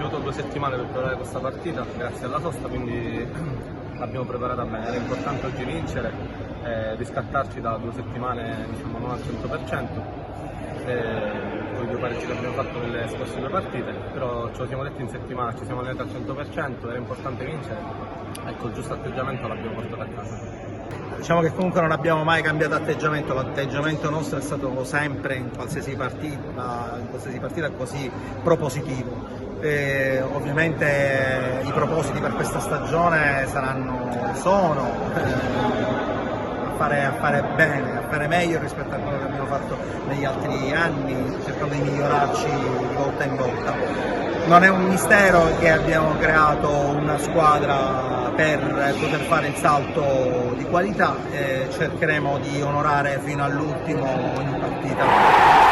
avuto 2 settimane per preparare questa partita grazie alla sosta, quindi l'abbiamo preparata bene. Era importante oggi vincere, riscattarci da 2 settimane diciamo non al 100%. Con i 2 pareggi che abbiamo fatto nelle scorse 2 partite, però ce lo siamo detti in settimana, ci siamo allenati al 100%, era importante vincere e col giusto atteggiamento l'abbiamo portato a casa. Diciamo che comunque non abbiamo mai cambiato atteggiamento, l'atteggiamento nostro è stato sempre in qualsiasi partita così propositivo. Ovviamente i propositi per questa stagione sono a fare bene, a fare meglio rispetto a quello che abbiamo fatto negli altri anni, cercando di migliorarci di volta in volta. Non è un mistero che abbiamo creato una squadra per poter fare il salto di qualità e cercheremo di onorare fino all'ultimo ogni partita.